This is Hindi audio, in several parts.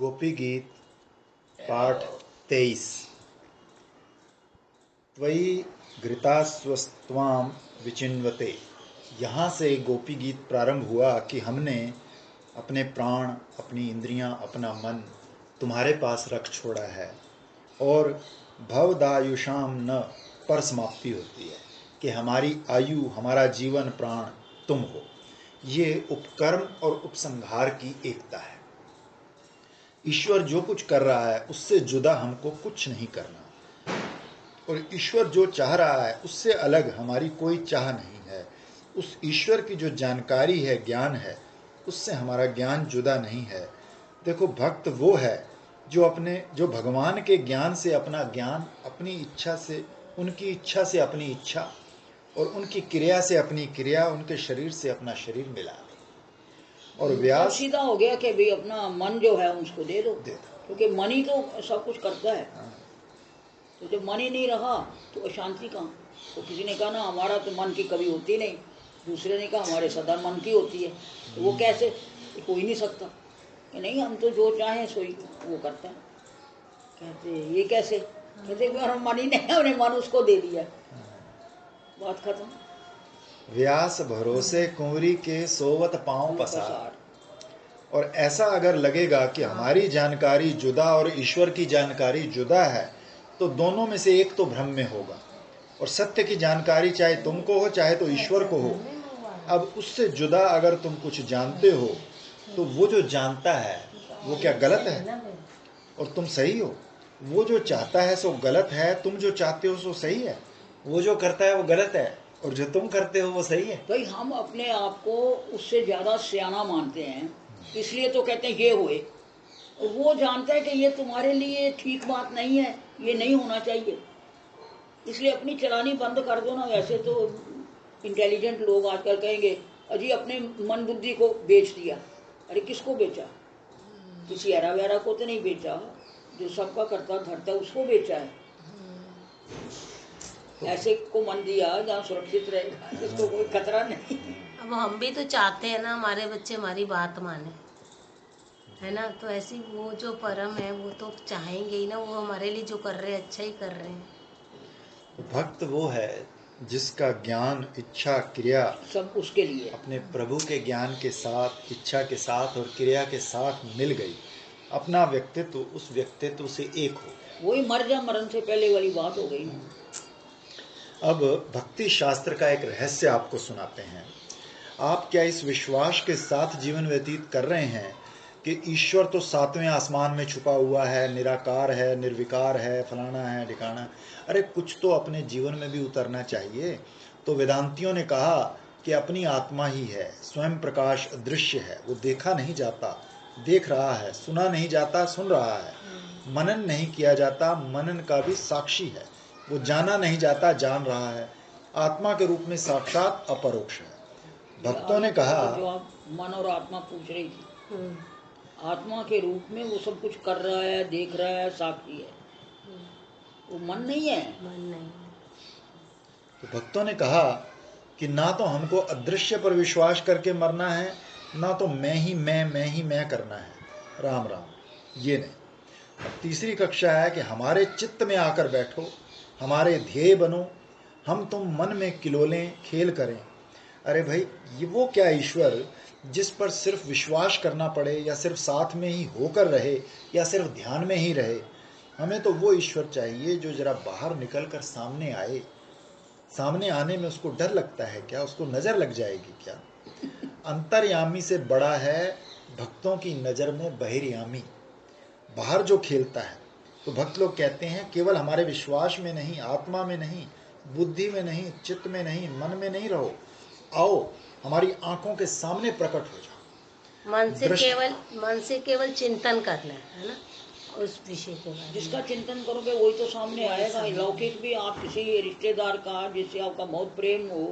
गोपी गीत पाठ 23। त्वयि घृतास्वस्त्वां विचिन्वते। यहाँ से गोपी गीत प्रारंभ हुआ कि हमने अपने प्राण, अपनी इंद्रियां, अपना मन तुम्हारे पास रख छोड़ा है। और भवदायुषाम न पर समाप्ति होती है कि हमारी आयु, हमारा जीवन, प्राण तुम हो। ये उपकर्म और उपसंहार की एकता है। ईश्वर जो कुछ कर रहा है उससे जुदा हमको कुछ नहीं करना, और ईश्वर जो चाह रहा है उससे अलग हमारी कोई चाह नहीं है। उस ईश्वर की जो जानकारी है, ज्ञान है, उससे हमारा ज्ञान जुदा नहीं है। देखो, भक्त वो है जो भगवान के ज्ञान से अपना ज्ञान, अपनी इच्छा से, उनकी इच्छा से अपनी इच्छा, और उनकी क्रिया से अपनी क्रिया, उनके शरीर से अपना शरीर मिला दे। और व्यास सीधा हो गया कि भाई अपना मन जो है उसको दे दो, क्योंकि मन ही तो सब कुछ करता है। तो जब मन ही नहीं रहा तो अशांति कहाँ। तो किसी ने कहा ना, हमारा तो मन की कभी होती नहीं। दूसरे ने कहा हमारे सदा मन की होती है। तो वो कैसे? हो ही नहीं सकता कि नहीं, हम तो जो चाहें सोई वो करते हैं। कहते ये कैसे? कहते हम मन ही नहीं, हमने मन उसको दे दिया, बात खत्म। व्यास भरोसे कुंवरी के सोवत पांव पसार। और ऐसा अगर लगेगा कि हमारी जानकारी जुदा और ईश्वर की जानकारी जुदा है, तो दोनों में से एक तो भ्रम में होगा। और सत्य की जानकारी चाहे तुमको हो, चाहे तो ईश्वर को हो। अब उससे जुदा अगर तुम कुछ जानते हो, तो वो जो जानता है वो क्या गलत है और तुम सही हो? वो जो चाहता है सो गलत है, तुम जो चाहते हो सो सही है। वो जो करता है वो गलत है, और जो तुम करते हो वो सही है। भाई हम अपने आप को उससे ज्यादा सियाना मानते हैं, इसलिए तो कहते हैं ये हुए। और वो जानता है कि ये तुम्हारे लिए ठीक बात नहीं है, ये नहीं होना चाहिए, इसलिए अपनी चलानी बंद कर दो ना। वैसे तो इंटेलिजेंट लोग आजकल कहेंगे अजी अपने मन बुद्धि को बेच दिया। अरे किसको बेचा? किसी हरा वहरा को तो नहीं बेचा, जो सबका करता धरता उसको बेचा है। ऐसे को मन दिया जहाँ सुरक्षित रहेगा, इसको कोई खतरा नहीं। अब हम भी तो चाहते हैं ना हमारे बच्चे हमारी बात माने, है ना। तो ऐसी वो जो परम है वो तो चाहेंगे ही ना, वो हमारे लिए जो कर रहे हैं अच्छा ही कर रहे हैं। तो भक्त वो है जिसका ज्ञान, इच्छा, क्रिया सब उसके लिए अपने प्रभु के ज्ञान के साथ, इच्छा के साथ और क्रिया के साथ मिल गई। अपना व्यक्तित्व उस व्यक्तित्व से एक हो। वही मर जा मरण से पहले वाली बात हो गई ना। अब भक्ति शास्त्र का एक रहस्य आपको सुनाते हैं। आप क्या इस विश्वास के साथ जीवन व्यतीत कर रहे हैं कि ईश्वर तो सातवें आसमान में छुपा हुआ है, निराकार है, निर्विकार है, फलाना है, ठिकाना? अरे कुछ तो अपने जीवन में भी उतरना चाहिए। तो वेदांतियों ने कहा कि अपनी आत्मा ही है, स्वयं प्रकाश अदृश्य है, वो देखा नहीं जाता, देख रहा है, सुना नहीं जाता, सुन रहा है, मनन नहीं किया जाता, मनन का भी साक्षी है, वो जाना नहीं जाता, जान रहा है, आत्मा के रूप में साक्षात अपरोक्ष है। भक्तों ने कहा, जो आप मन और आत्मा पूछ रही थी, आत्मा के रूप में वो सब कुछ कर रहा है, देख रहा है, साक्षी है, वो मन नहीं है। मन नहीं। तो भक्तों ने कहा कि ना तो हमको अदृश्य पर विश्वास करके मरना है, ना तो मैं ही मैं करना है। राम राम, ये नहीं। अब तीसरी कक्षा है कि हमारे चित्त में आकर बैठो, हमारे ध्येय बनो, हम तुम मन में किलोलें खेल करें। अरे भाई, ये वो क्या ईश्वर जिस पर सिर्फ विश्वास करना पड़े, या सिर्फ साथ में ही होकर रहे, या सिर्फ ध्यान में ही रहे? हमें तो वो ईश्वर चाहिए जो जरा बाहर निकल कर सामने आए। सामने आने में उसको डर लगता है क्या? उसको नजर लग जाएगी क्या? अंतर्यामी से बड़ा है भक्तों की नजर में बहिर्यामी, बाहर जो खेलता है। तो भक्त लोग कहते हैं केवल हमारे विश्वास में नहीं, आत्मा में नहीं, बुद्धि में नहीं, चित्त में नहीं, मन में नहीं रहो, आओ हमारी आंखों के सामने प्रकट हो जाओ। मन से केवल चिंतन करना है ना, उस विषय के बारे में। जिसका चिंतन करोगे वही तो सामने आएगा। लौकिक भी आप किसी रिश्तेदार का जिससे आपका बहुत प्रेम हो,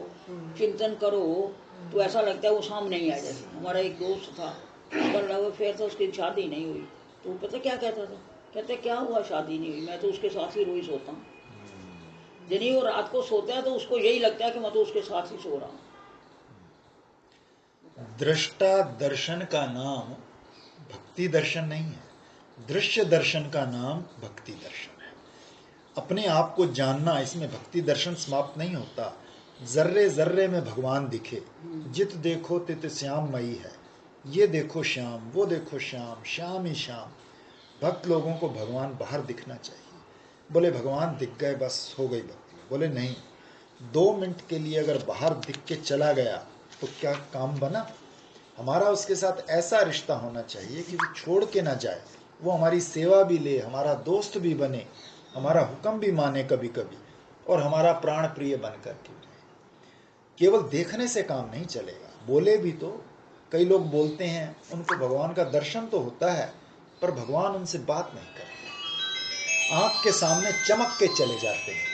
चिंतन करो तो ऐसा लगता है वो सामने ही आ जाए। हमारा एक दोस्त था, उसका लव अफेयर था, उसकी शादी नहीं हुई। तो पता क्या कहता था? कहते क्या हुआ शादी नहीं हुई? मैं तो उसके साथ ही रोज सोता हूँ। जनी वो रात को सोता है तो उसको यही लगता है कि मैं तो उसके साथ ही सो रहा हूँ। दृष्टा दर्शन का नाम भक्ति दर्शन नहीं है। दृश्य दर्शन का नाम भक्ति दर्शन है। अपने आप को जानना, इसमें भक्ति दर्शन समाप्त नहीं होता। जर्रे जर्रे में भगवान दिखे, जित देखो तित श्याममयी है। ये देखो श्याम, वो देखो श्याम, श्याम ही श्याम। भक्त लोगों को भगवान बाहर दिखना चाहिए। बोले भगवान दिख गए बस हो गई भक्ति। बोले नहीं, 2 मिनट के लिए अगर बाहर दिख के चला गया तो क्या काम बना? हमारा उसके साथ ऐसा रिश्ता होना चाहिए कि वो छोड़ के ना जाए, वो हमारी सेवा भी ले, हमारा दोस्त भी बने, हमारा हुक्म भी माने कभी कभी, और हमारा प्राण प्रिय बन करके रहे। केवल देखने से काम नहीं चलेगा। बोले भी तो, कई लोग बोलते हैं, उनको भगवान का दर्शन तो होता है पर भगवान उनसे बात नहीं करते, आंख के सामने चमक के चले जाते हैं।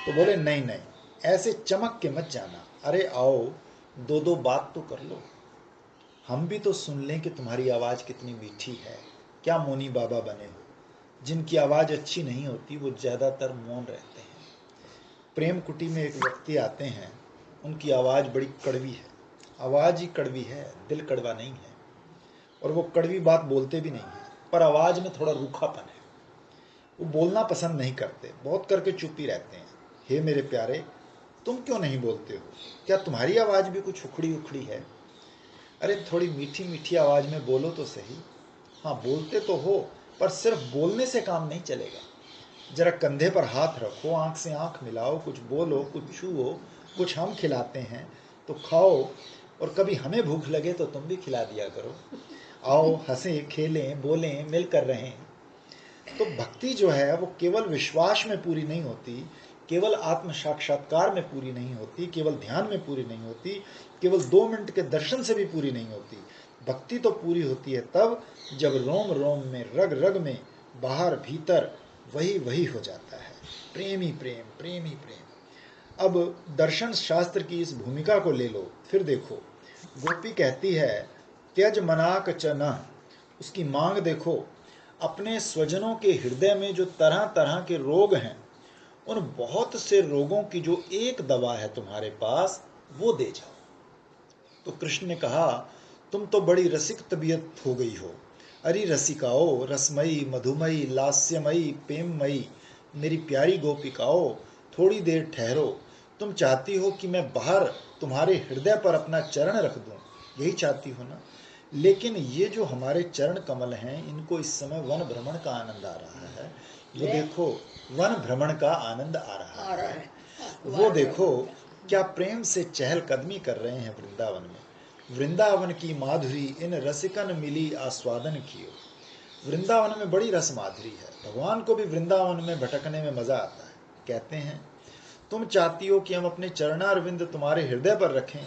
तो बोले नहीं नहीं, ऐसे चमक के मत जाना। अरे आओ, 2 बात तो कर लो, हम भी तो सुन लें कि तुम्हारी आवाज़ कितनी मीठी है। क्या मोनी बाबा बने हो। जिनकी आवाज़ अच्छी नहीं होती वो ज़्यादातर मौन रहते हैं। प्रेम कुटी में एक व्यक्ति आते हैं, उनकी आवाज़ बड़ी कड़वी है, आवाज़ ही कड़वी है, दिल कड़वा नहीं है, और वो कड़वी बात बोलते भी नहीं है, पर आवाज़ में थोड़ा रूखापन है। वो बोलना पसंद नहीं करते, बहुत करके चुप ही रहते हैं। हे मेरे प्यारे, तुम क्यों नहीं बोलते हो? क्या तुम्हारी आवाज़ भी कुछ उखड़ी उखड़ी है? अरे थोड़ी मीठी मीठी आवाज़ में बोलो तो सही। हाँ बोलते तो हो, पर सिर्फ बोलने से काम नहीं चलेगा। जरा कंधे पर हाथ रखो, आंख से आंख मिलाओ, कुछ बोलो, कुछ छुओ, कुछ हम खिलाते हैं तो खाओ, और कभी हमें भूख लगे तो तुम भी खिला दिया करो। आओ, हंसें, खेलें, बोलें, मिलकर रहें। तो भक्ति जो है वो केवल विश्वास में पूरी नहीं होती, केवल आत्म साक्षात्कार में पूरी नहीं होती, केवल ध्यान में पूरी नहीं होती, केवल 2 मिनट के दर्शन से भी पूरी नहीं होती। भक्ति तो पूरी होती है तब जब रोम रोम में, रग रग में, बाहर भीतर वही वही हो जाता है। प्रेम ही प्रेम, प्रेम ही प्रेम। अब दर्शन शास्त्र की इस भूमिका को ले लो, फिर देखो। गोपी कहती है त्यज मनाक च न, उसकी मांग देखो। अपने स्वजनों के हृदय में जो तरह तरह के रोग हैं, उन बहुत से रोगों की जो एक दवा है तुम्हारे पास, वो दे जाओ। तो कृष्ण ने कहा तुम तो बड़ी रसिक तबीयत हो गई हो। अरे रसिकाओ, रसमयी, मधुमयी, लास्यमयी, प्रेममयी, मेरी प्यारी गोपिकाओ, थोड़ी देर ठहरो। तुम चाहती हो कि मैं बाहर तुम्हारे हृदय पर अपना चरण रख दूं, यही चाहती हो ना? लेकिन ये जो हमारे चरण कमल हैं, इनको इस समय वन भ्रमण का आनंद आ रहा है। वो देखो, वन भ्रमण का आनंद आ रहा है। वो देखो क्या प्रेम से चहलकदमी कर रहे हैं वृंदावन में। वृंदावन की माधुरी इन रसिकन मिली आस्वादन कियो। वृंदावन में बड़ी रस माधुरी है। भगवान को भी वृंदावन में भटकने में मजा आता है। कहते हैं तुम चाहती हो कि हम अपने चरणारविंद तुम्हारे हृदय पर रखें,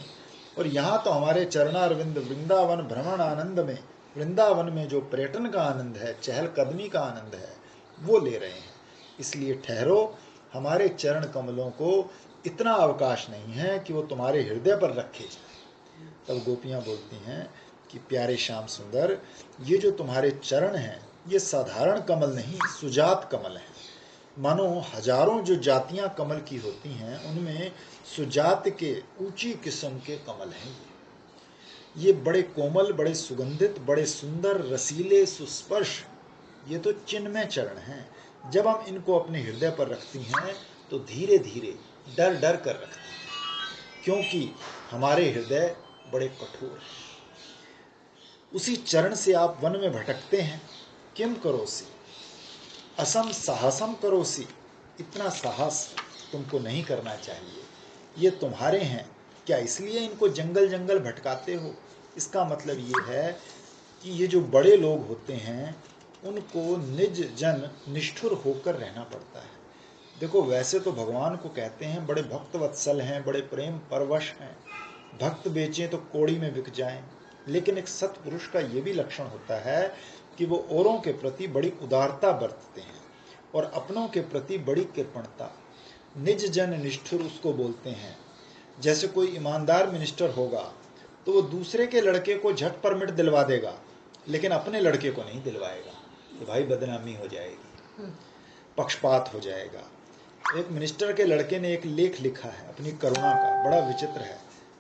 और यहाँ तो हमारे चरणारविंद वृंदावन भ्रमण आनंद में, वृंदावन में जो पर्यटन का आनंद है, चहलकदमी का आनंद है, वो ले रहे हैं। इसलिए ठहरो, हमारे चरण कमलों को इतना अवकाश नहीं है कि वो तुम्हारे हृदय पर रखे जाए। तब गोपियाँ बोलती हैं कि प्यारे श्याम सुंदर, ये जो तुम्हारे चरण हैं, ये साधारण कमल नहीं, सुजात कमल हैं। मानो हजारों जो जातियां कमल की होती हैं, उनमें सुजात के ऊंची किस्म के कमल हैं। ये बड़े कोमल, बड़े सुगंधित, बड़े सुंदर, रसीले, सुस्पर्श, ये तो चिन्मय चरण हैं। जब हम इनको अपने हृदय पर रखती हैं तो धीरे धीरे, डर डर कर रखती हैं, क्योंकि हमारे हृदय बड़े कठोर हैं। उसी चरण से आप वन में भटकते हैं। किम करोसी असम साहसम करोसी, इतना साहस तुमको नहीं करना चाहिए। ये तुम्हारे हैं, क्या इसलिए इनको जंगल जंगल भटकाते हो? इसका मतलब ये है कि ये जो बड़े लोग होते हैं, उनको निज जन निष्ठुर होकर रहना पड़ता है। देखो, वैसे तो भगवान को कहते हैं बड़े भक्त वत्सल हैं, बड़े प्रेम परवश हैं, भक्त बेचें तो कोड़ी में बिक जाएं। लेकिन एक सत्पुरुष का ये भी लक्षण होता है कि वो औरों के प्रति बड़ी उदारता बरतते हैं और अपनों के प्रति बड़ी कृपणता। निज जन निष्ठुर उसको बोलते हैं। जैसे कोई ईमानदार मिनिस्टर होगा तो वो दूसरे के लड़के को झट परमिट दिलवा देगा, लेकिन अपने लड़के को नहीं दिलवाएगा कि भाई बदनामी हो जाएगी, पक्षपात हो जाएगा। एक मिनिस्टर के लड़के ने एक लेख लिखा है अपनी करुणा का, बड़ा विचित्र है,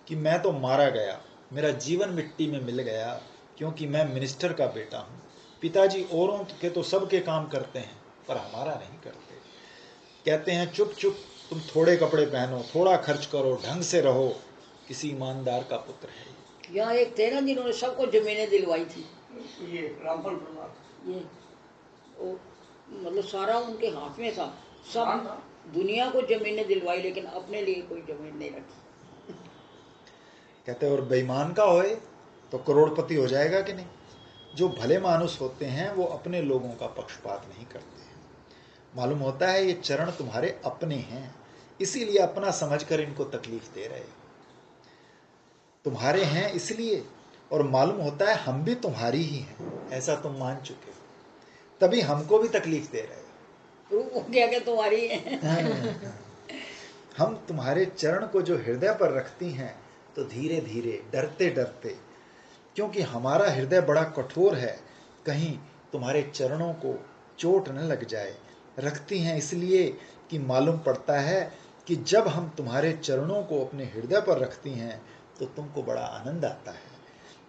कि मैं तो मारा गया, मेरा जीवन मिट्टी में मिल गया, क्योंकि मैं मिनिस्टर का बेटा हूँ। पिताजी औरों के तो सबके काम करते हैं पर हमारा नहीं करते। कहते हैं चुप चुप तुम थोड़े कपड़े पहनो, थोड़ा खर्च करो, ढंग से रहो, किसी ईमानदार का पुत्र है। यहाँ एक थे ना जिन्होंने सबको जमीनें दिलवाई थी, ये रामफल प्रसाद, ये वो मतलब सारा उनके हाथ में था, सब हाँ। दुनिया को जमीनें दिलवाई लेकिन अपने लिए कोई जमीन नहीं रखी। कहते और बेईमान का होए तो करोड़पति हो जाएगा कि नहीं। जो भले मानुस होते हैं वो अपने लोगों का पक्षपात नहीं करते हैं। मालूम होता है ये चरण तुम्हारे अपने हैं, इसीलिए अपना समझकर इनको तकलीफ दे रहे हो। तुम्हारे हैं इसलिए, और मालूम होता है हम भी तुम्हारी ही हैं, ऐसा तुम मान चुके हो, तभी हमको भी तकलीफ दे रहे हो। वो क्या क्या तुम्हारी है। हम तुम्हारे चरण को जो हृदय पर रखती हैं तो धीरे धीरे डरते डरते, क्योंकि हमारा हृदय बड़ा कठोर है, कहीं तुम्हारे चरणों को चोट न लग जाए, रखती हैं इसलिए कि मालूम पड़ता है कि जब हम तुम्हारे चरणों को अपने हृदय पर रखती हैं तो तुमको बड़ा आनंद आता है।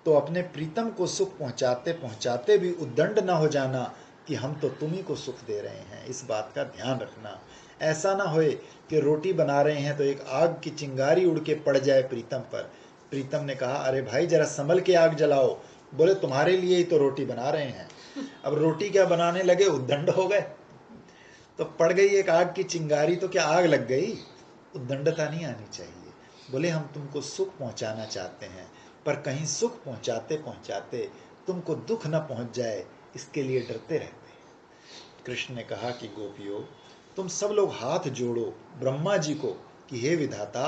तो अपने प्रीतम को सुख पहुंचाते पहुंचाते भी उद्दंड न हो जाना कि हम तो तुम्ही को सुख दे रहे हैं, इस बात का ध्यान रखना। ऐसा ना होए कि रोटी बना रहे हैं तो एक आग की चिंगारी उड़ के पड़ जाए प्रीतम पर। प्रीतम ने कहा अरे भाई जरा संभल के आग जलाओ। बोले तुम्हारे लिए ही तो रोटी बना रहे हैं। अब रोटी क्या बनाने लगे, उद्दंड हो गए, तो पड़ गई एक आग की चिंगारी, तो क्या आग लग गई। उद्दंडता नहीं आनी चाहिए। बोले हम तुमको सुख पहुंचाना चाहते हैं, पर कहीं सुख पहुंचाते पहुंचाते तुमको दुख न पहुंच जाए, इसके लिए डरते रहते हैं। कृष्ण ने कहा कि गोपियों तुम सब लोग हाथ जोड़ो ब्रह्मा जी को कि हे विधाता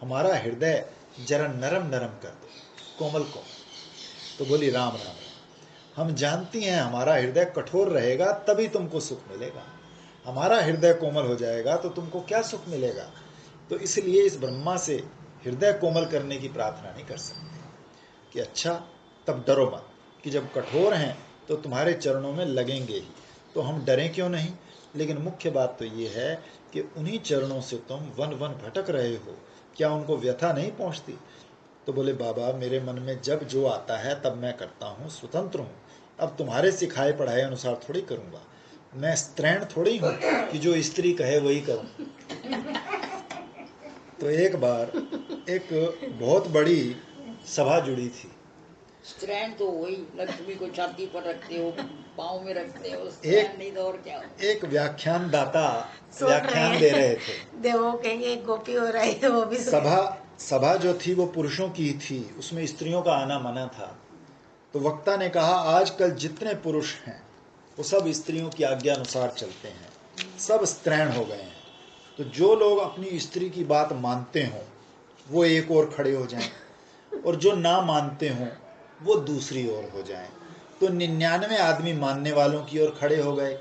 हमारा हृदय जरा नरम नरम कर दो, कोमल कोमल। तो बोली राम राम, हम जानती हैं हमारा हृदय कठोर रहेगा तभी तुमको सुख मिलेगा, हमारा हृदय कोमल हो जाएगा तो तुमको क्या सुख मिलेगा। तो इसलिए इस ब्रह्मा से हृदय कोमल करने की प्रार्थना नहीं कर सकते कि अच्छा तब डरो मत, कि जब कठोर हैं तो तुम्हारे चरणों में लगेंगे ही, तो हम डरें क्यों नहीं। लेकिन मुख्य बात तो ये है कि उन्हीं चरणों से तुम वन वन भटक रहे हो, क्या उनको व्यथा नहीं पहुंचती। तो बोले बाबा मेरे मन में जब जो आता है तब मैं करता हूँ, स्वतंत्र हूँ, अब तुम्हारे सिखाए पढ़ाए अनुसार थोड़ी करूँगा, मैं स्त्रैण थोड़ी हूँ कि जो स्त्री कहे वही करूँ। तो एक बार एक बहुत बड़ी सभा जुड़ी थी। स्त्रैण तो वही लक्ष्मी को छाती पर रखते हो, पाँव में रखते हो, स्त्रैण नहीं तो और क्या हो। एक व्याख्यान दाता व्याख्यान दे रहे थे, देवो कहेंगे गोपी हो रही है, वो भी सभा जो थी वो पुरुषों की थी, उसमें स्त्रियों का आना मना था। तो वक्ता ने कहा आजकल जितने पुरुष हैं वो सब स्त्रियों की आज्ञा अनुसार चलते हैं, सब स्त्रैण हो गए हैं। तो जो लोग अपनी स्त्री की बात मानते हों वो एक ओर खड़े हो जाएं, और जो ना मानते हों वो दूसरी ओर हो जाएं। तो 99 आदमी मानने वालों की ओर खड़े हो गए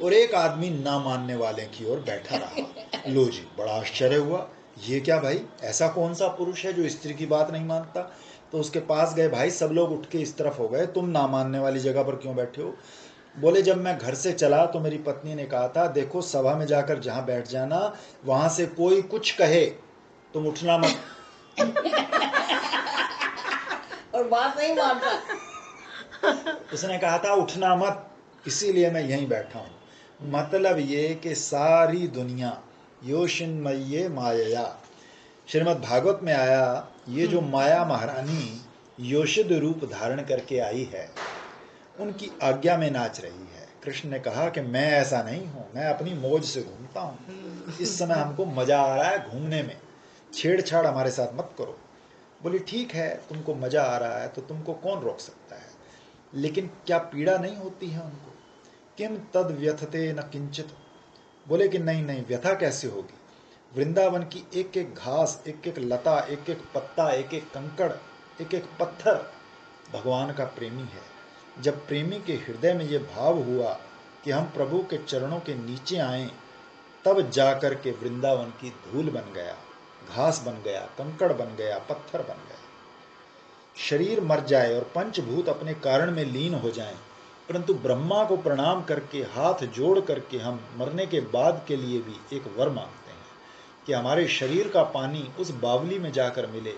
और एक आदमी ना मानने वाले की ओर बैठा रहा। लो जी, बड़ा आश्चर्य हुआ, ये क्या भाई, ऐसा कौन सा पुरुष है जो स्त्री की बात नहीं मानता। तो उसके पास गए, भाई सब लोग उठ के इस तरफ हो गए, तुम ना मानने वाली जगह पर क्यों बैठे हो। बोले जब मैं घर से चला तो मेरी पत्नी ने कहा था देखो सभा में जाकर जहां बैठ जाना, वहां से कोई कुछ कहे तुम उठना मत। और बात नहीं मानता। उसने कहा था उठना मत, इसीलिए मैं यहीं बैठा हूं। मतलब ये कि सारी दुनिया योशिन्मय्ये मायया, श्रीमद् भागवत में आया, ये जो माया महारानी योषिद रूप धारण करके आई है उनकी आज्ञा में नाच रही है। कृष्ण ने कहा कि मैं ऐसा नहीं हूं, मैं अपनी मौज से घूमता हूं, इस समय हमको मजा आ रहा है घूमने में, छेड़छाड़ हमारे साथ मत करो। बोली ठीक है तुमको मजा आ रहा है तो तुमको कौन रोक सकता है, लेकिन क्या पीड़ा नहीं होती है उनको। किम तद व्यथते न किंचित। बोले कि नहीं नहीं, व्यथा कैसे होगी। वृंदावन की एक एक घास, एक एक लता, एक एक पत्ता, एक एक कंकड़, एक एक पत्थर भगवान का प्रेमी है। जब प्रेमी के हृदय में ये भाव हुआ कि हम प्रभु के चरणों के नीचे आएं, तब जाकर के वृंदावन की धूल बन गया, घास बन गया, कंकड़ बन गया, पत्थर बन गया। शरीर मर जाए और पंचभूत अपने कारण में लीन हो जाएं, परंतु ब्रह्मा को प्रणाम करके हाथ जोड़ करके हम मरने के बाद के लिए भी एक वर मांगते हैं कि हमारे शरीर का पानी उस बावली में जाकर मिले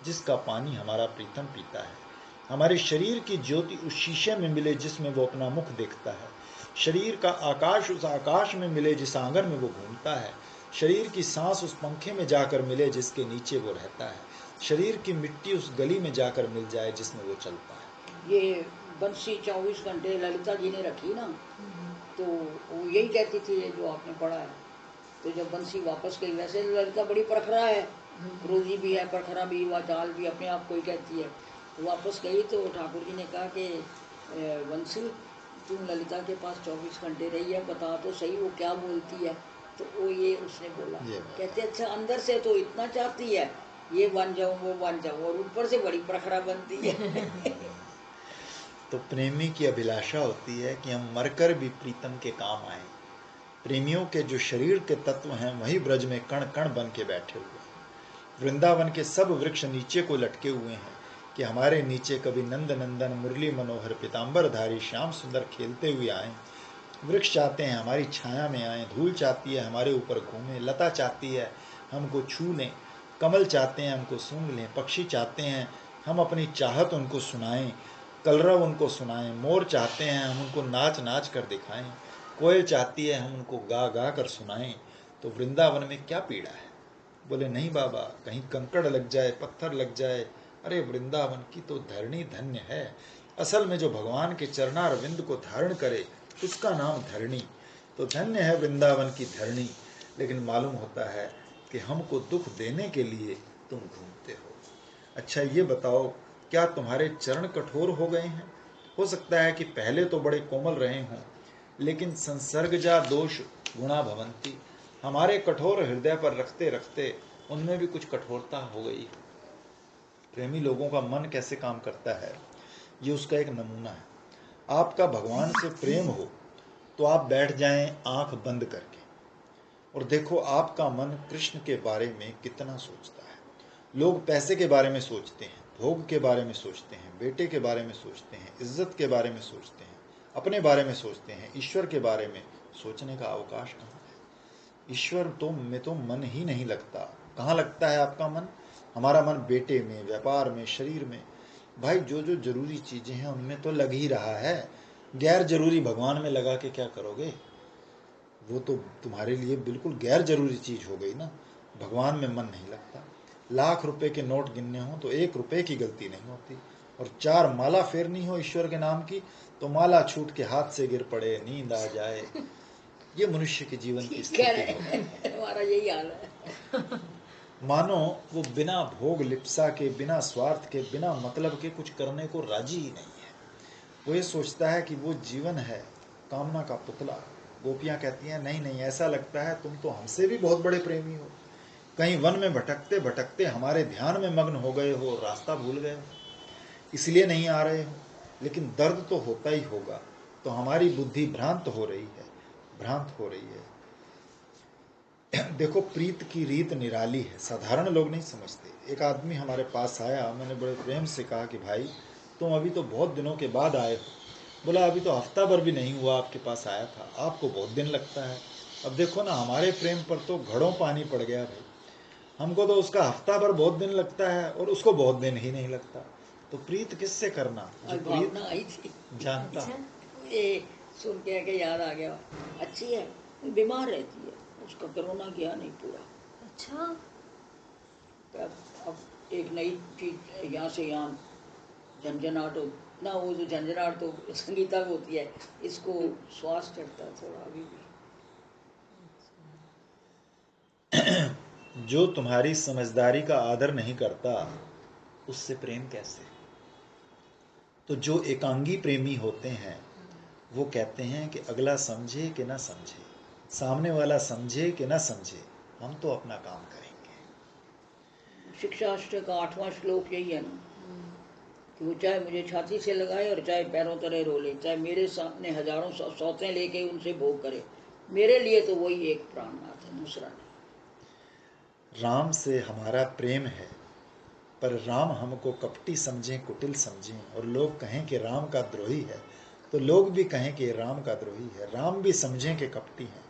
जिसका पानी हमारा प्रीतम पीता है। हमारे शरीर की ज्योति उस शीशे में मिले जिसमें वो अपना मुख देखता है, शरीर का आकाश उस आकाश में मिले जिस आंगन में वो घूमता है, शरीर की सांस उस पंखे में जाकर मिले जिसके नीचे वो रहता है, शरीर की मिट्टी उस गली में जाकर मिल जाए जिसमें वो चलता है। ये बंसी 24 घंटे ललिता जी ने रखी ना, तो वो यही कहती थी ये जो आपने पढ़ा है। तो जब बंसी वापस गई, वैसे ललिता बड़ी परखरा है, रोजी भी है, परखरा भी, वाचाल भी, अपने आप को ही कहती है। तो वापस गई तो ठाकुर जी ने कहा कि बंसी तुम ललिता के पास 24 घंटे रही है, बता तो सही वो क्या बोलती है। तो वो ये उसने बोला, कहते अच्छा अंदर से तो इतना चाहती है ये बन जाऊं वो बन जाऊं, और ऊपर से बड़ी प्रखरा बनती है। तो प्रेमी की अभिलाषा होती है कि हम मरकर भी प्रीतम के काम आए। प्रेमियों के जो शरीर के तत्व हैं वही ब्रज में कण कण बन के बैठे हुए हैं। वृंदावन के सब वृक्ष नीचे को लटके हुए हैं कि हमारे नीचे कभी नंद नंदन मुरली मनोहर पीताम्बरधारी श्याम सुंदर खेलते हुए आए। वृक्ष चाहते हैं हमारी छाया में आए, धूल चाहती है हमारे ऊपर घूमें, लता चाहती है हमको छू लें, कमल चाहते हैं हमको सूंघ लें, पक्षी चाहते हैं हम अपनी चाहत उनको सुनाएं, कलरव उनको सुनाएं, मोर चाहते हैं हम उनको नाच नाच कर दिखाएं, कोयल चाहती है हम उनको गा गा कर सुनाएं। तो वृंदावन में क्या पीड़ा है? बोले नहीं बाबा, कहीं कंकड़ लग जाए, पत्थर लग जाए, अरे वृंदावन की तो धरणी धन्य है। असल में जो भगवान के चरणारविंद को धारण करे उसका नाम धरणी। तो धन्य है वृंदावन की धरणी, लेकिन मालूम होता है कि हमको दुख देने के लिए तुम घूमते हो। अच्छा ये बताओ, क्या तुम्हारे चरण कठोर हो गए हैं? हो सकता है कि पहले तो बड़े कोमल रहे हों, लेकिन संसर्गजा दोष गुणा भवंती, हमारे कठोर हृदय पर रखते रखते उनमें भी कुछ कठोरता हो गई। प्रेमी लोगों का मन कैसे काम करता है ये उसका एक नमूना है। आपका भगवान से प्रेम हो तो आप बैठ जाएं आंख बंद करके और देखो आपका मन कृष्ण के बारे में कितना सोचता है। लोग पैसे के बारे में सोचते हैं, भोग के बारे में सोचते हैं, बेटे के बारे में सोचते हैं, इज्जत के बारे में सोचते हैं, अपने बारे में सोचते हैं, ईश्वर के बारे में सोचने का अवकाश कहाँ है? ईश्वर तो में तो मन ही नहीं लगता। कहाँ लगता है आपका मन? हमारा मन बेटे में, व्यापार में, शरीर में। भाई जो जो जरूरी चीजें हैं उनमें तो लग ही रहा है, गैर जरूरी भगवान में लगा के क्या करोगे? वो तो तुम्हारे लिए बिल्कुल गैर जरूरी चीज हो गई ना। भगवान में मन नहीं लगता। लाख रुपए के नोट गिनने हो तो 1 रुपए की गलती नहीं होती, और 4 माला फेरनी हो ईश्वर के नाम की तो माला छूट के हाथ से गिर पड़े, नींद आ जाए। ये मनुष्य के जीवन की स्थिति है। हमारा यही हाल है। मानो वो बिना भोग लिप्सा के, बिना स्वार्थ के, बिना मतलब के कुछ करने को राजी ही नहीं है। वो ये सोचता है कि वो जीवन है कामना का पुतला। गोपियां कहती हैं नहीं नहीं, ऐसा लगता है तुम तो हमसे भी बहुत बड़े प्रेमी हो, कहीं वन में भटकते भटकते हमारे ध्यान में मग्न हो गए हो, रास्ता भूल गए हो, इसलिए नहीं आ रहे हो। लेकिन दर्द तो होता ही होगा, तो हमारी बुद्धि भ्रांत हो रही है, भ्रांत हो रही है। देखो प्रीत की रीत निराली है, साधारण लोग नहीं समझते। एक आदमी हमारे पास आया, मैंने बड़े प्रेम से कहा कि भाई तुम अभी तो बहुत दिनों के बाद आए हो। बोला अभी तो हफ्ता भर भी नहीं हुआ आपके पास आया था, आपको बहुत दिन लगता है। अब देखो ना, हमारे प्रेम पर तो घड़ों पानी पड़ गया भाई। हमको तो उसका हफ्ता भर बहुत दिन लगता है और उसको बहुत दिन ही नहीं लगता। तो प्रीत किससे करना जो प्रीत आई थी जानता। ये सुन के याद आ गया, अच्छी है, बीमार रहती है, उसका कोरोना गया नहीं पूरा। अच्छा, अब एक नई चीज यहाँ से यहाँ झंझनाहट हो ना, वो जो झंझनाहट तो संगीता को होती है, इसको श्वास चढ़ता है थोड़ा अभी भी। जो तुम्हारी समझदारी का आदर नहीं करता उससे प्रेम कैसे? तो जो एकांगी प्रेमी होते हैं वो कहते हैं कि अगला समझे कि ना समझे, सामने वाला समझे कि ना समझे, हम तो अपना काम करेंगे। शिक्षाशास्त्र का 8वां श्लोक यही है ना, कि वो चाहे मुझे छाती से लगाए और चाहे पैरों तले रोले, चाहे मेरे सामने हजारों सौतें लेके उनसे भोग करे, मेरे लिए तो वही एक प्राणनाथ है, दूसरा नहीं। राम से हमारा प्रेम है, पर राम हमको कपटी समझें, कुटिल समझें, और लोग कहें कि राम का द्रोही है, तो लोग भी कहें कि राम का द्रोही है। राम भी समझें कि कपटी हैं,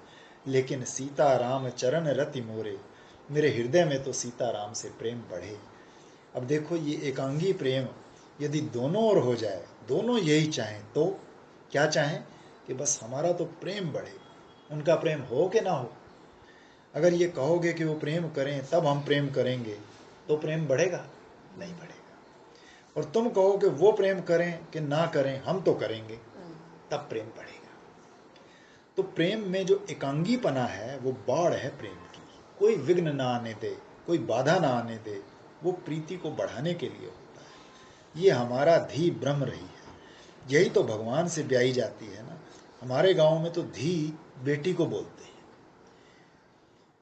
लेकिन सीता राम चरण रति मोरे, मेरे हृदय में तो सीता राम से प्रेम बढ़े। अब देखो ये एकांगी प्रेम यदि दोनों ओर हो जाए, दोनों यही चाहें, तो क्या चाहें कि बस हमारा तो प्रेम बढ़े, उनका प्रेम हो कि ना हो। अगर ये कहोगे कि वो प्रेम करें तब हम प्रेम करेंगे, तो प्रेम बढ़ेगा नहीं बढ़ेगा। और तुम कहो कि वो प्रेम करें कि ना करें, हम तो करेंगे, तब प्रेम बढ़ेगा। तो प्रेम में जो एकांगीपना है वो बाढ़ है प्रेम की, कोई विघ्न ना आने दे, कोई बाधा ना आने दे, वो प्रीति को बढ़ाने के लिए होता है। ये हमारा धी ब्रह्म रही है, यही तो भगवान से ब्याही जाती है ना। हमारे गांव में तो धी बेटी को बोलते हैं,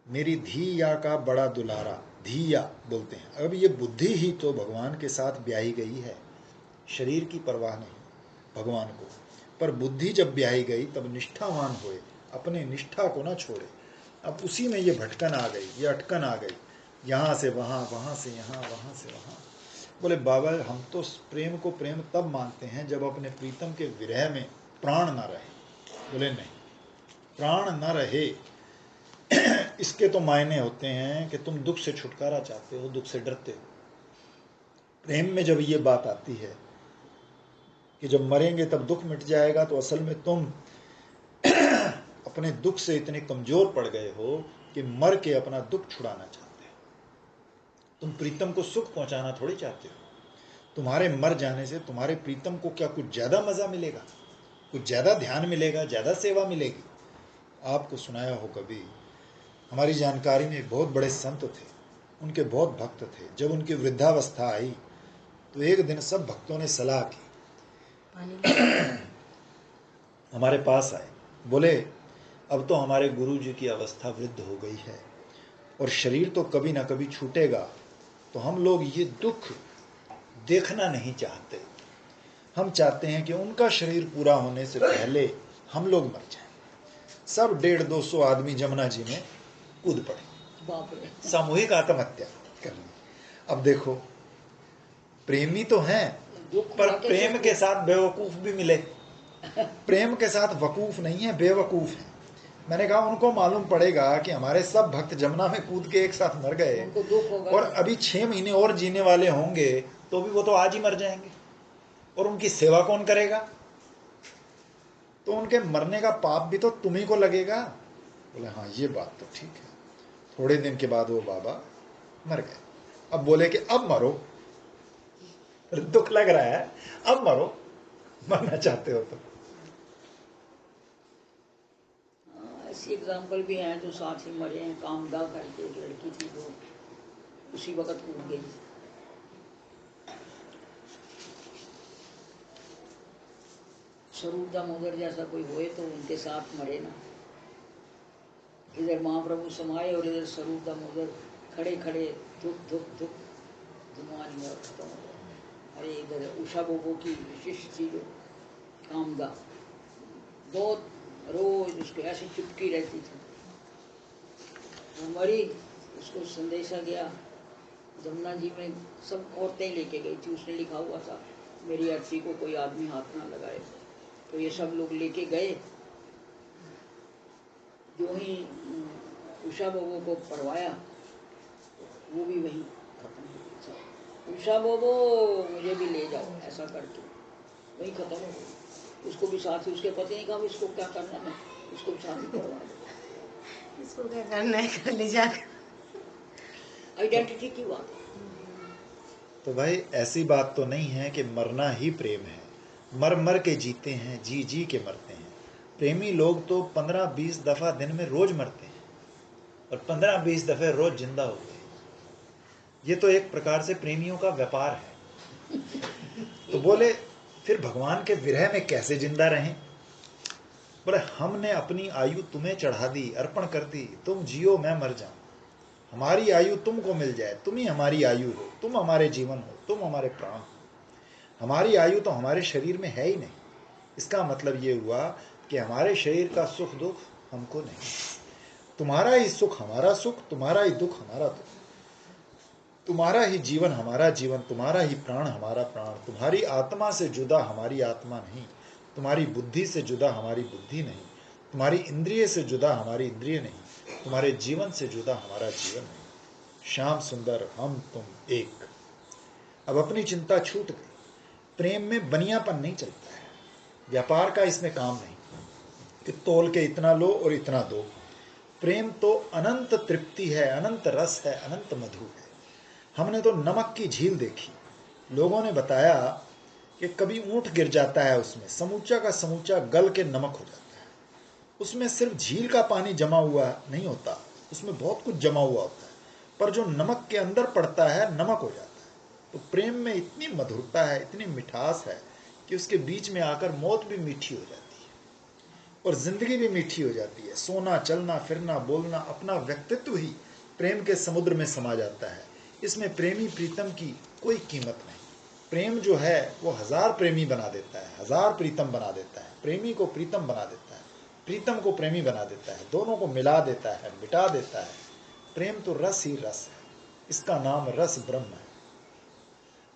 मेरी धीया का बड़ा दुलारा, धीया बोलते हैं। अब ये बुद्धि ही तो भगवान के साथ ब्याही गई है, शरीर की परवाह नहीं भगवान को, पर बुद्धि जब ब्याही गई तब निष्ठावान हुए, अपने निष्ठा को ना छोड़े। अब उसी में ये भटकन आ गई, ये अटकन आ गई, यहाँ से वहाँ, वहाँ से यहाँ, वहाँ से वहाँ। बोले बाबा हम तो प्रेम को प्रेम तब मानते हैं जब अपने प्रीतम के विरह में प्राण ना रहे। बोले नहीं, प्राण न रहे इसके तो मायने होते हैं कि तुम दुख से छुटकारा चाहते हो, दुख से डरते हो। प्रेम में जब ये बात आती है कि जब मरेंगे तब दुख मिट जाएगा, तो असल में तुम अपने दुख से इतने कमजोर पड़ गए हो कि मर के अपना दुख छुड़ाना चाहते हो। तुम प्रीतम को सुख पहुंचाना थोड़ी चाहते हो। तुम्हारे मर जाने से तुम्हारे प्रीतम को क्या कुछ ज्यादा मजा मिलेगा, कुछ ज्यादा ध्यान मिलेगा, ज्यादा सेवा मिलेगी? आपको सुनाया हो कभी, हमारी जानकारी में बहुत बड़े संत थे, उनके बहुत भक्त थे। जब उनकी वृद्धावस्था आई तो एक दिन सब भक्तों ने सलाह की, हमारे पास आए, बोले अब तो हमारे गुरु जी की अवस्था वृद्ध हो गई है और शरीर तो कभी ना कभी छूटेगा, तो हम लोग ये दुख देखना नहीं चाहते। हम चाहते हैं कि उनका शरीर पूरा होने से पहले हम लोग मर जाएं। सब 150-200 आदमी जमुना जी में कूद पड़े, सामूहिक आत्महत्या कर ली। अब देखो, प्रेमी तो हैं, पर प्रेम के साथ बेवकूफ भी मिले। प्रेम के साथ वकूफ नहीं है, बेवकूफ है। मैंने कहा उनको मालूम पड़ेगा कि हमारे सब भक्त जमुना में कूद के एक साथ मर गए और अभी 6 महीने और जीने वाले होंगे, तो भी वो तो आज ही मर जाएंगे, और उनकी सेवा कौन करेगा? तो उनके मरने का पाप भी तो तुम्ही को लगेगा। बोले हाँ ये बात तो ठीक है। थोड़े दिन के बाद वो बाबा मर गए। अब बोले कि अब मरो, दुख लग रहा है, अब मरो, मरना चाहते हो तो। ऐसी एग्जाम्पल भी हैं जो साथ ही मरे हैं। कामदा करके एक लड़की थी जो उसी वक्त कूद गई। स्वरूप दामोदर जैसा कोई होए तो उनके साथ मरे ना। इधर महाप्रभु समाये और इधर स्वरूप दामोदर खड़े खड़े धुक धुक धुक धुआं खत्म हो गया। अरे इधर उषा बोबो की विशिष्ट थी जो कामदा, बहुत रोज उसको ऐसी चुपकी रहती थी। वो मरी, उसको संदेशा गया जमुना जी में, सब औरतें लेके गई थी। उसने लिखा हुआ था मेरी अर्थी को कोई आदमी हाथ ना लगाए। तो ये सब लोग लेके गए। जो ही उषा बोबो को परवाया, वो भी वहीं खत्म हो गई। उषा बोबो मुझे भी ले जाओ, ऐसा करके वहीं खत्म हो गई। उसको भी साथ ही, उसके पति ने कहा इसको क्या करना है, उसको शादी करवा दो। इसको क्या करना है, कर ले जाकर। आइडेंटिटी की बात है। तो भाई ऐसी बात तो नहीं है कि मरना ही प्रेम है। मर मर के जीते हैं, जी जी के मरते हैं। प्रेमी लोग तो 15-20 दफा दिन में रोज मरते हैं और 15-20 दफे रोज जिंदा होते हैं। ये तो एक प्रकार से प्रेमियों का व्यापार है। तो बोले फिर भगवान के विरह में कैसे जिंदा रहें? बोले हमने अपनी आयु तुम्हें चढ़ा दी, अर्पण कर दी, तुम जियो मैं मर जाऊं। हमारी आयु तुमको मिल जाए, तुम ही हमारी आयु हो, तुम हमारे जीवन हो, तुम हमारे प्राण हो। हमारी आयु तो हमारे शरीर में है ही नहीं। इसका मतलब ये हुआ कि हमारे शरीर का सुख दुख हमको नहीं। तुम्हारा ही सुख हमारा सुख, तुम्हारा ही दुख हमारा दुख, तुम्हारा ही जीवन हमारा जीवन, तुम्हारा ही प्राण हमारा प्राण। तुम्हारी आत्मा से जुदा हमारी आत्मा नहीं, तुम्हारी बुद्धि से जुदा हमारी बुद्धि नहीं, तुम्हारी इंद्रिय से जुदा हमारी इंद्रिय नहीं, तुम्हारे जीवन से जुदा हमारा जीवन नहीं। श्याम सुंदर हम तुम एक। अब अपनी चिंता छूट गई। प्रेम में बनियापन नहीं चलता है, व्यापार का इसमें काम नहीं कि तोल के इतना लो और इतना दो। प्रेम तो अनंत तृप्ति है, अनंत रस है, अनंत मधु है। हमने तो नमक की झील देखी, लोगों ने बताया कि कभी ऊंट गिर जाता है, उसमें समूचा का समूचा गल के नमक हो जाता है। उसमें सिर्फ झील का पानी जमा हुआ नहीं होता, उसमें बहुत कुछ जमा हुआ होता है, पर जो नमक के अंदर पड़ता है नमक हो जाता है। तो प्रेम में इतनी मधुरता है, इतनी मिठास है कि उसके बीच में आकर मौत भी मीठी हो जाती है और जिंदगी भी मीठी हो जाती है। सोना, चलना, फिरना, बोलना, अपना व्यक्तित्व ही प्रेम के समुद्र में समा जाता है। इसमें प्रेमी प्रीतम की कोई कीमत नहीं। प्रेम जो है वो 1000 प्रेमी बना देता है, 1000 प्रीतम बना देता है, प्रेमी को प्रीतम बना देता है, प्रीतम को प्रेमी बना देता है, दोनों को मिला देता है, मिटा देता है। प्रेम तो रस ही रस है, इसका नाम रस ब्रह्म है।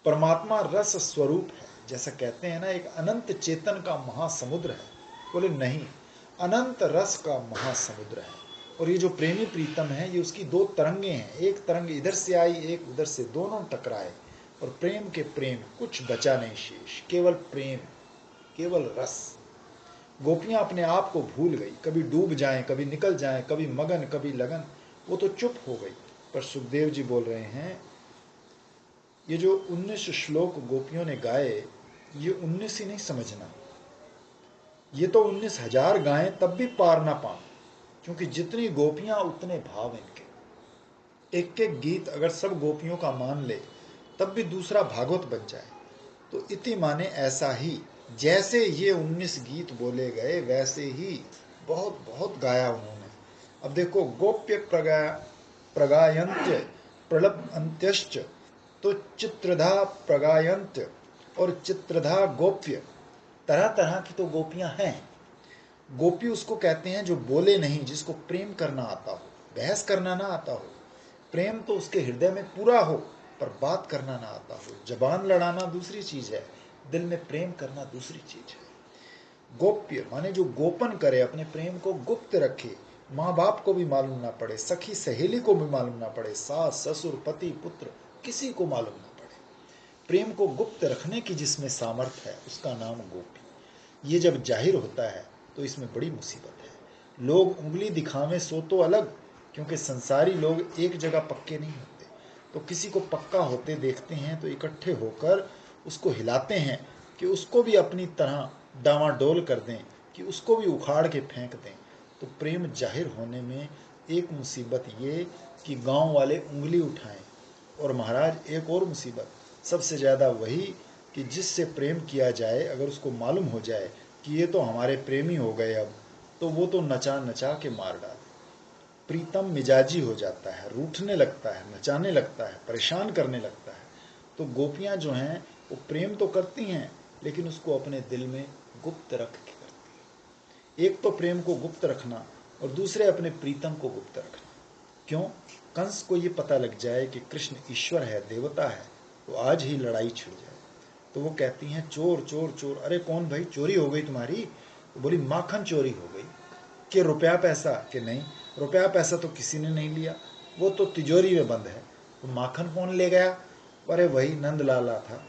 परमात्मा रस स्वरूप है। जैसा कहते हैं ना, एक अनंत चेतन का महासमुद्र है, बोले नहीं, अनंत रस का महासमुद्र है। और ये जो प्रेमी प्रीतम है, ये उसकी 2 तरंगे हैं, एक तरंग इधर से आई, एक उधर से, दोनों टकराए और प्रेम के प्रेम, कुछ बचा नहीं शेष, केवल प्रेम, केवल रस। गोपियां अपने आप को भूल गई, कभी डूब जाएं, कभी निकल जाएं, कभी मगन, कभी लगन, वो तो चुप हो गई। पर सुखदेव जी बोल रहे हैं, ये जो 19 श्लोक गोपियों ने गाए, ये 19 ही नहीं समझना, ये तो 19,000 गाएं तब भी पार ना पाएं, क्योंकि जितनी गोपियां उतने भाव इनके। एक एक गीत अगर सब गोपियों का मान ले तब भी दूसरा भागवत बन जाए। तो इति माने ऐसा ही, जैसे ये 19 गीत बोले गए वैसे ही बहुत बहुत गाया उन्होंने। अब देखो, गोप्य प्रगायंत्य प्रलप अंत्यश्च, तो चित्रधा प्रगायंत्य और चित्रधा गोप्य, तरह तरह की तो गोपियां हैं। गोपी उसको कहते हैं जो बोले नहीं, जिसको प्रेम करना आता हो, बहस करना ना आता हो। प्रेम तो उसके हृदय में पूरा हो पर बात करना ना आता हो। जबान लड़ाना दूसरी चीज है, दिल में प्रेम करना दूसरी चीज है। गोप्य माने जो गोपन करे, अपने प्रेम को गुप्त रखे, माँ बाप को भी मालूम ना पड़े, सखी सहेली को भी मालूम ना पड़े, सास ससुर पति पुत्र किसी को मालूम ना पड़े। प्रेम को गुप्त रखने की जिसमें सामर्थ्य है उसका नाम गोपी। ये जब जाहिर होता है तो इसमें बड़ी मुसीबत है। लोग उंगली दिखावे सो तो अलग, क्योंकि संसारी लोग एक जगह पक्के नहीं होते। तो किसी को पक्का होते देखते हैं तो इकट्ठे होकर उसको हिलाते हैं कि उसको भी अपनी तरह डावाडोल कर दें, कि उसको भी उखाड़ के फेंक दें। तो प्रेम जाहिर होने में एक मुसीबत ये कि गांव वाले उंगली उठाएं, और महाराज एक और मुसीबत सबसे ज़्यादा वही कि जिससे प्रेम किया जाए अगर उसको मालूम हो जाए कि ये तो हमारे प्रेमी हो गए अब, तो वो तो नचा नचा के मार डाले। प्रीतम मिजाजी हो जाता है, रूठने लगता है, नचाने लगता है, परेशान करने लगता है। तो गोपियां जो हैं वो प्रेम तो करती हैं लेकिन उसको अपने दिल में गुप्त रख के करती हैं। एक तो प्रेम को गुप्त रखना और दूसरे अपने प्रीतम को गुप्त रखना। क्यों? कंस को ये पता लग जाए कि कृष्ण ईश्वर है, देवता है, तो आज ही लड़ाई छिड़ जाए। तो वो कहती हैं चोर चोर चोर। अरे कौन भाई, चोरी हो गई तुम्हारी? तो बोली माखन चोरी हो गई। कि रुपया पैसा? कि नहीं, रुपया पैसा तो किसी ने नहीं लिया, वो तो तिजोरी में बंद है। तो माखन कौन ले गया? अरे वही नंदलाला था,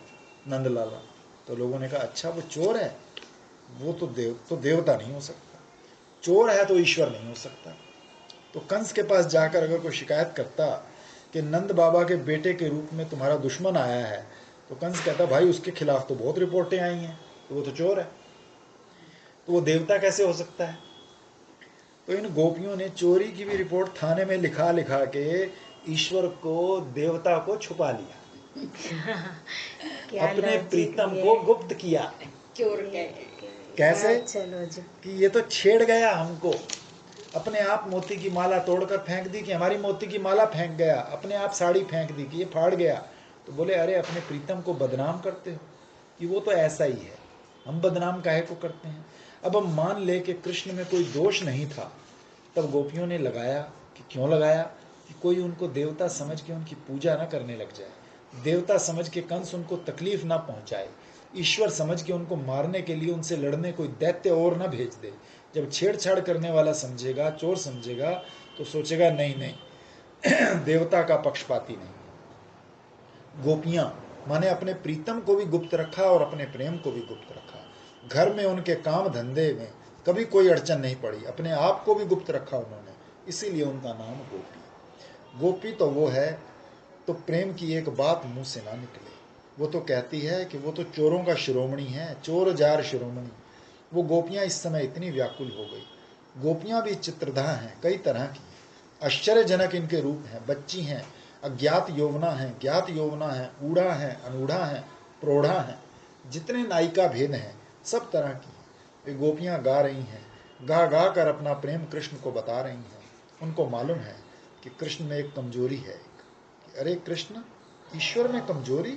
नंदलाला। तो लोगों ने कहा अच्छा वो चोर है, वो तो देवता नहीं हो सकता, चोर है तो ईश्वर नहीं हो सकता। तो कंस के पास जाकर अगर कोई शिकायत करता कि नंद बाबा के बेटे के रूप में तुम्हारा दुश्मन आया है, तो कंस कहता भाई उसके खिलाफ तो बहुत रिपोर्टें आई हैं, तो वो तो चोर है, तो वो देवता कैसे हो सकता है? तो इन गोपियों ने चोरी की भी रिपोर्ट थाने में लिखा लिखा के ईश्वर को, देवता को छुपा लिया अपने प्रीतम को गुप्त किया। चोर कैसे? चलो जी, कि ये तो छेड़ गया हमको, अपने आप मोती की माला तोड़कर फेंक दी कि हमारी मोती की माला फेंक गया, अपने आप साड़ी फेंक दी कि ये फाड़ गया। तो बोले अरे अपने प्रीतम को बदनाम करते हो कि वो तो ऐसा ही है, हम बदनाम काहे को करते हैं? अब हम मान ले कि कृष्ण में कोई दोष नहीं था, तब गोपियों ने लगाया कि क्यों लगाया? कि कोई उनको देवता समझ के उनकी पूजा ना करने लग जाए, देवता समझ के कंस उनको तकलीफ ना पहुंचाए, ईश्वर समझ के उनको मारने के लिए उनसे लड़ने कोई दैत्य और ना भेज दे। जब छेड़छाड़ करने वाला समझेगा, चोर समझेगा, तो सोचेगा नहीं नहीं देवता का पक्षपाती नहीं। गोपियां माने अपने प्रीतम को भी गुप्त रखा और अपने प्रेम को भी गुप्त रखा। घर में उनके काम धंधे में कभी कोई अड़चन नहीं पड़ी, अपने आप को भी गुप्त रखा उन्होंने, इसीलिए उनका नाम गोपी। गोपी तो वो है, तो प्रेम की एक बात मुंह से ना निकले। वो तो कहती है कि वो तो चोरों का शिरोमणि है, चोर जार शिरोमणि। वो गोपियां इस समय इतनी व्याकुल हो गई। गोपियां भी चित्रधा हैं, कई तरह की, आश्चर्यजनक इनके रूप हैं, बच्ची हैं, अज्ञात यौवना हैं, ज्ञात यौवना हैं, ऊढ़ा हैं, अनूढ़ा हैं, प्रौढ़ा हैं, जितने नायिका भेद हैं सब तरह की वे गोपियां गा रही हैं। गा गा कर अपना प्रेम कृष्ण को बता रही हैं। उनको मालूम है कि कृष्ण में एक कमजोरी है, कि अरे कृष्ण, ईश्वर में कमजोरी,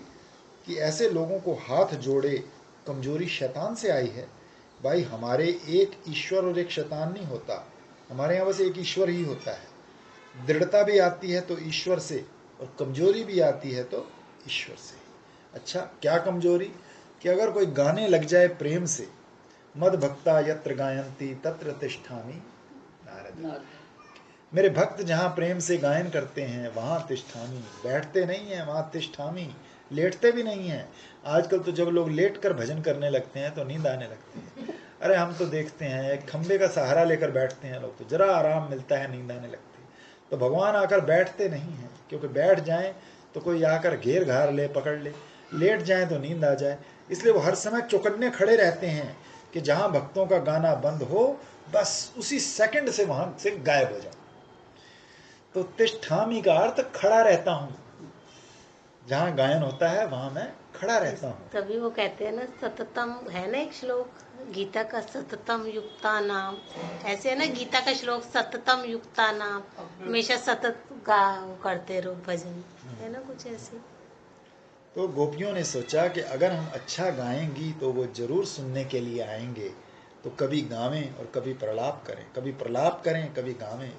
कि ऐसे लोगों को हाथ जोड़े कमजोरी शैतान से आई है। भाई हमारे एक ईश्वर और एक शैतान नहीं होता, हमारे यहाँ बस एक ईश्वर ही होता है। दृढ़ता भी आती है तो ईश्वर से, और कमजोरी भी आती है तो ईश्वर से। अच्छा, क्या कमजोरी? कि अगर कोई गाने लग जाए प्रेम से, मद भक्ता यत्र गायंती तत्र तिष्ठामि नारद, मेरे भक्त जहाँ प्रेम से गायन करते हैं वहाँ तिष्ठामी, बैठते नहीं हैं, वहाँ तिष्ठामी, लेटते भी नहीं हैं। आजकल तो जब लोग लेट कर भजन करने लगते हैं तो नींद आने लगती है। अरे हम तो देखते हैं एक खंबे का सहारा लेकर बैठते हैं लोग, तो जरा आराम मिलता है, नींद आने लगती है। तो भगवान आकर बैठते नहीं हैं, क्योंकि बैठ जाएं तो कोई आकर घेर घार ले, पकड़ ले, लेट जाएं तो नींद आ जाए। इसलिए वो हर समय चौकन्ने खड़े रहते हैं कि जहाँ भक्तों का गाना बंद हो बस उसी सेकंड से वहां से गायब हो जाओ। तो तिष्ठामी का अर्थ खड़ा रहता हूँ, जहाँ गायन होता है वहां मैं खड़ा रहता हूँ। तभी वो कहते हैं ना, सततम है ना एक श्लोक गीता का, सततम युक्ता नाम, ऐसे है ना गीता का श्लोक, सततम युक्ता नाम, हमेशा सतत करते रहो भजन, है ना कुछ ऐसे। तो गोपियों ने सोचा कि अगर हम अच्छा गाएंगी तो वो जरूर सुनने के लिए आएंगे, तो कभी गावें और कभी प्रलाप करें, कभी प्रलाप करें कभी गावें।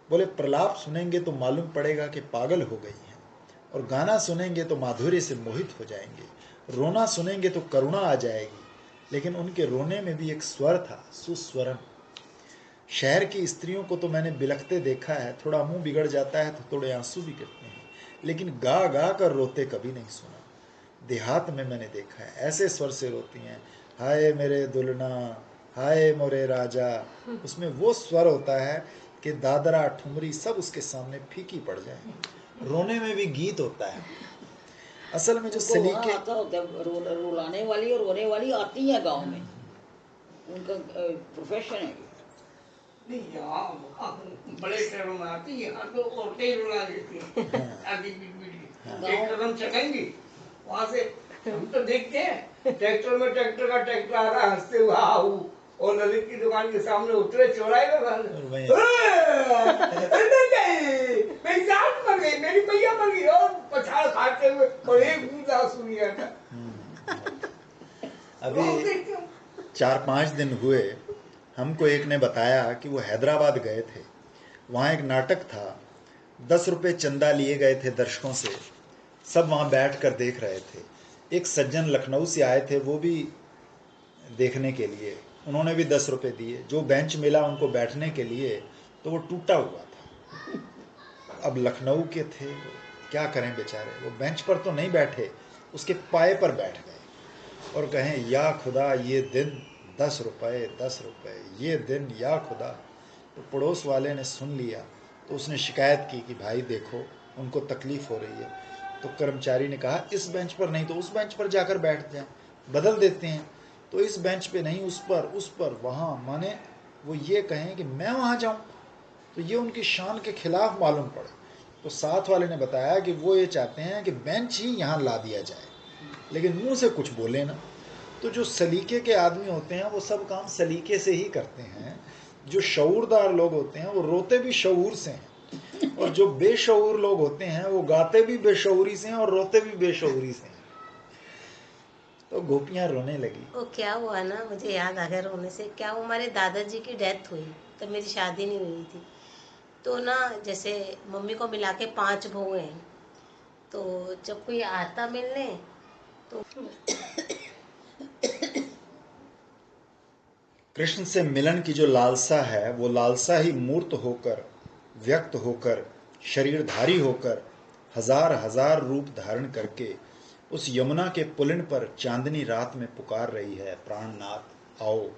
बोले प्रलाप सुनेंगे तो मालूम पड़ेगा कि पागल हो गई हैं, और गाना सुनेंगे तो माधुर्य से मोहित हो जाएंगे, रोना सुनेंगे तो करुणा आ जाएगी। लेकिन उनके रोने में भी एक स्वर था, सुस्वरम। शहर की स्त्रियों को तो मैंने बिलखते देखा है, थोड़ा मुंह बिगड़ जाता है तो थोड़े आंसू भी गिरते हैं, लेकिन गा गा कर रोते कभी नहीं सुना। देहात में मैंने देखा है ऐसे स्वर से रोती हैं, हाय मेरे दुल्हना, हाय मोरे राजा। उसमें वो स्वर होता है कि दादरा ठुमरी सब उसके सामने फीकी पड़ जाए। रोने में भी गीत होता है। असल में जो सलीके आता होता है, रुलाने वाली और रोने वाली आती है गांव में, उनका प्रोफेशन है। नहीं, यहाँ बड़े शहरों में आती है, यहाँ तो औरतें ही रुला देती हैं आगे ट्रैक्टर हम चलाएंगे वहाँ से, हम तो देखते हैं ट्रैक्टर में, ट्रैक्टर आ रहा हंसते हुए आओ, और ललित की दुकान के सामने उतरे चौराहे में, मेरी जान मर गई, मेरी मैया मर गई, और पछाड़ खाते हुए और एक बूंद आंसू नहीं आता। अभी 4-5 दिन हुए, हमको एक ने बताया कि वो हैदराबाद गए थे, वहाँ एक नाटक था, 10 रुपये चंदा लिए गए थे दर्शकों से, सब वहाँ बैठ कर देख रहे थे। एक सज्जन लखनऊ से आए थे, वो भी देखने के लिए, उन्होंने भी 10 रुपये दिए। जो बेंच मिला उनको बैठने के लिए तो वो टूटा हुआ था। अब लखनऊ के थे, क्या करें बेचारे, वो बेंच पर तो नहीं बैठे, उसके पाए पर बैठ गए और कहें या खुदा ये दिन 10 रुपये, 10 रुपये, ये दिन या खुदा। तो पड़ोस वाले ने सुन लिया, तो उसने शिकायत की कि भाई देखो उनको तकलीफ़ हो रही है। तो कर्मचारी ने कहा इस बेंच पर नहीं तो उस बेंच पर जाकर बैठ जाएं, बदल देते हैं। तो इस बेंच पे नहीं, उस पर, वहाँ, माने वो ये कहें कि मैं वहाँ जाऊँ, तो ये उनकी शान के खिलाफ मालूम पड़े। तो साथ वाले ने बताया कि वो ये चाहते हैं कि बेंच ही यहाँ ला दिया जाए, लेकिन मुंह से कुछ बोले ना। तो जो सलीके के आदमी होते हैं वो सब काम सलीके से ही करते हैं। जो शऊरदार लोग होते हैं वो रोते भी शऊर से हैं, और जो बेशऊर लोग होते हैं वो गाते भी बेशऊरी से हैं और रोते भी बेशऊरी से हैं। तो गोपियां रोने लगी। वो क्या हुआ ना, मुझे याद आ गया रोने से, क्या हुआ, हमारे दादाजी की डेथ हुई, तब मेरी शादी नहीं हुई थी। तो ना जैसे मम्मी को मिला के 5 बहू हैं, तो जब कोई आता मिलने तो कृष्ण से मिलन की जो लालसा है वो लालसा ही मूर्त होकर, व्यक्त होकर, शरीरधारी होकर, हजार हजार रूप धारण करके उस यमुना के पुलिन पर चांदनी रात में पुकार रही है, प्राणनाथ आओ।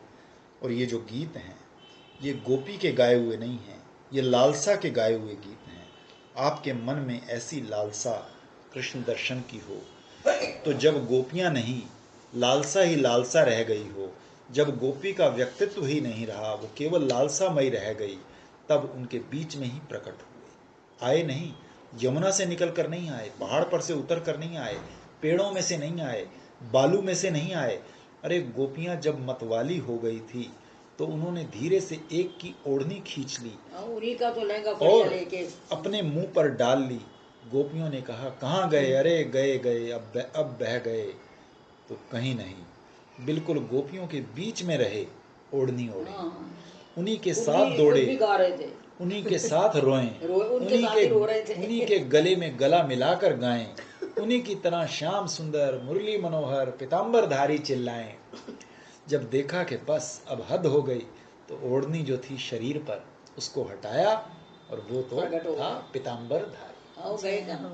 और ये जो गीत हैं ये गोपी के गाए हुए नहीं हैं, ये लालसा के गाए हुए गीत हैं। आपके मन में ऐसी लालसा कृष्ण दर्शन की हो तो जब गोपियां नहीं, लालसा ही लालसा रह गई हो, जब गोपी का व्यक्तित्व ही नहीं रहा, वो केवल लालसामयी रह गई, तब उनके बीच में ही प्रकट हुए। आए नहीं, यमुना से निकल कर नहीं आए, पहाड़ पर से उतर कर नहीं आए, पेड़ों में से नहीं आए, बालू में से नहीं आए। अरे गोपियां जब मतवाली हो गई थी तो उन्होंने धीरे से एक की ओढ़नी खींच ली उन्हीं का तो लहंगा और बढ़िया लेके अपने मुंह पर डाल ली। गोपियों ने कहा कहाँ गए, अरे गए गए अब बह गए। तो कहीं नहीं, बिल्कुल गोपियों के बीच में रहे, ओढ़नी ओढ़े, हाँ, उन्हीं के खुद साथ भी दौड़े, गा रहे थे, उन्हीं के साथ रोएं, उनके साथ ही रो रहे थे। उन्हीं के गले में गला मिलाकर गाएं, उन्हीं की तरह श्याम सुंदर मुरली मनोहर पीताम्बरधारी चिल्लाएं। जब देखा कि बस अब हद हो गई तो ओढ़नी जो थी शरीर पर उसको हटाया और वो तो प्रकट हो था गया। पीताम्बरधारी। आओ गए कहाँ?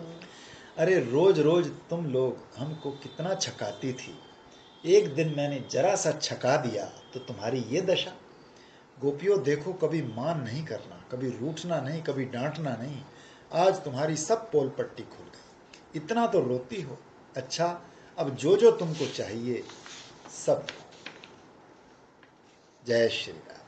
अरे रोज रोज तुम लोग हमको कितना छकाती थी, एक दिन मैंने जरा सा छका दिया तो तुम्हारी ये दशा। गोपियों देखो, कभी मान नहीं करना, कभी रूठना नहीं, कभी डांटना नहीं। आज तुम्हारी सब पोल पट्टी खुल गई, इतना तो रोती हो। अच्छा, अब जो जो तुमको चाहिए सब। जय श्री राम।